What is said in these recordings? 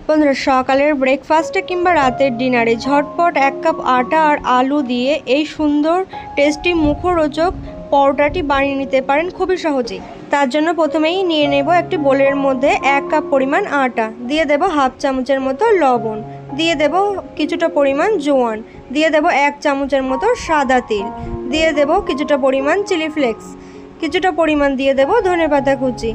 বন্ধুরা সকালের ব্রেকফাস্টে কিংবা রাতের ডিনারে ঝটপট 1 কাপ আটা আর আলু দিয়ে এই সুন্দর টেস্টি মুখরোচক পরোটাটি বানিয়ে নিতে পারেন খুবই সহজেই। তার জন্য প্রথমেই নিয়ে নেব একটি বোলের মধ্যে 1 কাপ পরিমাণ আটা, দিয়ে দেব হাফ চামচের মতো লবণ, দিয়ে দেব কিছুটা পরিমাণ জোয়ান, দিয়ে দেব 1 চামচের মতো সাদা তিল, দিয়ে দেব কিছুটা পরিমাণ চিলি ফ্লেক্স, কিছুটা পরিমাণ দিয়ে দেব ধনেপাতা কুচি,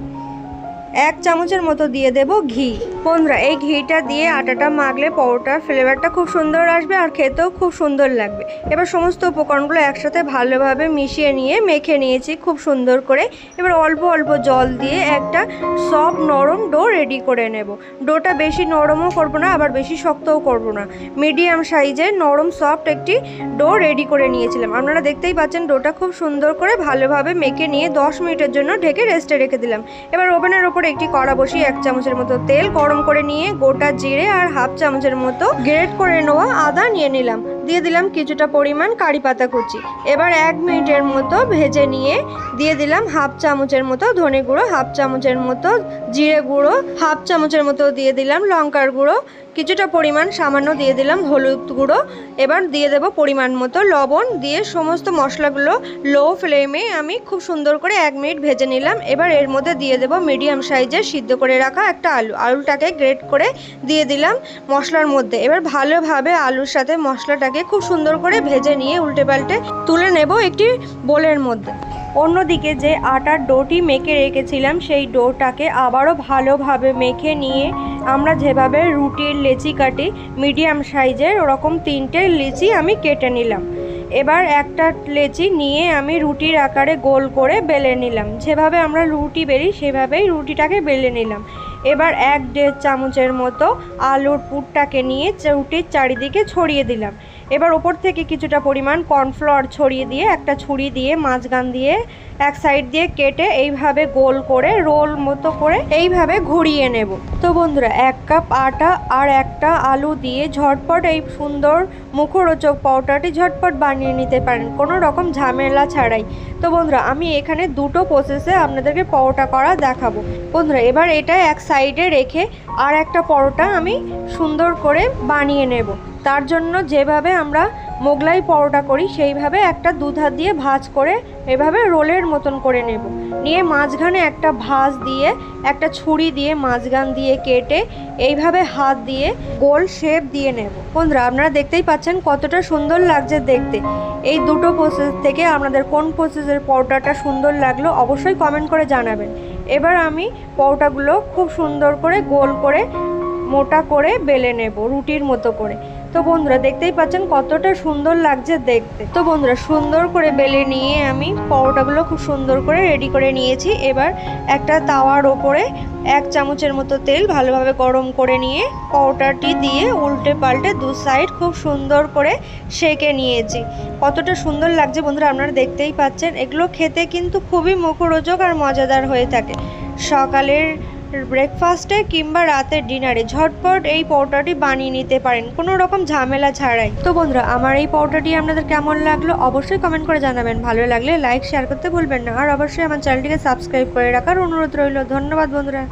1 চামচের মতো দিয়ে দেব ঘি। বন্ধুরা এই ঘিটা দিয়ে আটাটা মাখলে পরোটার ফ্লেভারটা খুব সুন্দর আসবে আর খেতেও খুব সুন্দর লাগবে। এবার সমস্ত উপকরণগুলো একসাথে ভালোভাবে মিশিয়ে নিয়ে মেখে নিয়েছি খুব সুন্দর করে। এবার অল্প অল্প জল দিয়ে একটা সফট নরম ডো রেডি করে নেব। ডোটা বেশি নরমও করব না আবার বেশি শক্তও করব না, মিডিয়াম সাইজের নরম সফট একটি ডো রেডি করে নিয়েছিলাম। আপনারা দেখতেই পাচ্ছেন ডোটা খুব সুন্দর করে ভালোভাবে মেখে নিয়ে 10 মিনিটের জন্য ঢেকে রেস্টে রেখে দিলাম। এবার ওভেনের ওপর একটি কড়া বসিয়ে 1 চামচের মতো তেল গরম করে নিয়ে গোটা জিরে আর হাফ চামচের মতো গ্রেট করে নেওয়া আদা নিয়ে নিলাম, দিয়ে দিলাম কিছুটা পরিমাণ কারি পাতা কুচি। এবার 1 মিনিটের মতো ভেজে নিয়ে দিয়ে দিলাম হাফ চামচের মতো ধনে গুঁড়ো, হাফ চামচের মতো জিরে গুঁড়ো, হাফ চামচের মতো দিয়ে দিলাম লঙ্কার গুঁড়ো, কিছুটা পরিমাণ সামান্য দিয়ে দিলাম হলুদ গুঁড়ো। এবার দিয়ে দেব পরিমাণ মতো লবণ, দিয়ে সমস্ত মশলাগুলো লো ফ্লেমে আমি খুব সুন্দর করে 1 মিনিট ভেজে নিলাম। এবার এর মধ্যে দিয়ে দেব মিডিয়াম সাইজের সিদ্ধ করে রাখা একটা আলুটাকে গ্রেট করে দিয়ে দিলাম মশলার মধ্যে। এবার ভালোভাবে আলুর সাথে মশলাটাকে খুব সুন্দর করে ভেজে নিয়ে উল্টে পাল্টে তুলে নেব একটি বোলের মধ্যে। অন্যদিকে যে আটার ডোটি মেখে রেখেছিলাম সেই ডোটাকে আবারও ভালোভাবে মেখে নিয়ে আমরা যেভাবে রুটির লেচি কাটি মিডিয়াম সাইজের ওরকম 3টে লেচি আমি কেটে নিলাম। এবার একটা লেচি নিয়ে আমি রুটির আকারে গোল করে বেলে নিলাম। যেভাবে আমরা রুটি বেলি সেভাবেই রুটিটাকে বেলে নিলাম। এবার 1-1.5 চামচের মতো আলুর পুরটাকে নিয়ে রুটির চারিদিকে ছড়িয়ে দিলাম। এবার ওপর থেকে কিছুটা পরিমাণ কর্নফ্লাওয়ার ছড়িয়ে দিয়ে একটা ছুরি দিয়ে মাঝখান দিয়ে এক সাইড দিয়ে কেটে এইভাবে গোল করে রোল মতো করে এইভাবে ঘুরিয়ে নেব। তো বন্ধুরা 1 কাপ আটা আর একটা আলু দিয়ে ঝটপট এই সুন্দর মুখরোচক পরোটাটি ঝটপট বানিয়ে নিতে পারেন কোনো রকম ঝামেলা ছাড়াই। তো বন্ধুরা আমি এখানে দুটো প্রসেসে আপনাদেরকে পরোটা করা দেখাবো। বন্ধুরা এবার এটা এক সাইডে রেখে আর একটা পরোটা আমি সুন্দর করে বানিয়ে নেব। তার জন্য যেভাবে আমরা মোগলাই পরোটা করি সেইভাবে একটা দুধার দিয়ে ভাঁজ করে এভাবে রোলের মতন করে নেব। নিয়ে মাঝখানে একটা ভাঁজ দিয়ে একটা ছুরি দিয়ে মাঝখান দিয়ে কেটে এইভাবে হাত দিয়ে গোল শেপ দিয়ে নেব। বন্ধুরা আপনারা দেখতেই পাচ্ছেন কতটা সুন্দর লাগছে দেখতে। এই দুটো প্রসেস থেকে আপনাদের কোন প্রসেসের পরোটাটা সুন্দর লাগলো অবশ্যই কমেন্ট করে জানাবেন। এবার আমি পরোটাগুলো খুব সুন্দর করে গোল করে মোটা করে বেলে নেব রুটির মতো করে। তো বন্ধুরা দেখতেই পাচ্ছেন কতটা সুন্দর লাগছে দেখতে। তো বন্ধুরা সুন্দর করে বেলে নিয়ে আমি পরোটাগুলো খুব সুন্দর করে রেডি করে নিয়েছি। এবার একটা তাওয়ার ওপরে 1 চামচের মতো তেল ভালোভাবে গরম করে নিয়ে পরোটাটি দিয়ে উল্টে পাল্টে দু সাইড খুব সুন্দর করে সেঁকে নিয়েছি। কতটা সুন্দর লাগছে বন্ধুরা আপনারা দেখতেই পাচ্ছেন। এগুলো খেতে কিন্তু খুবই মুখরোচক আর মজাদার হয়ে থাকে। সকালের ব্রেকফাস্টে কিংবা রাতের ডিনারে ঝটপট এই পরোটাটি বানিয়ে নিতে পারেন কোনো রকম ঝামেলা ছাড়াই। তো বন্ধুরা আমার এই পরোটাটি আপনাদের কেমন লাগলো অবশ্যই কমেন্ট করে জানাবেন। ভালো লাগলে লাইক শেয়ার করতে ভুলবেন না আর অবশ্যই আমার চ্যানেলটিকে সাবস্ক্রাইব করে রাখার অনুরোধ রইল। ধন্যবাদ বন্ধুরা।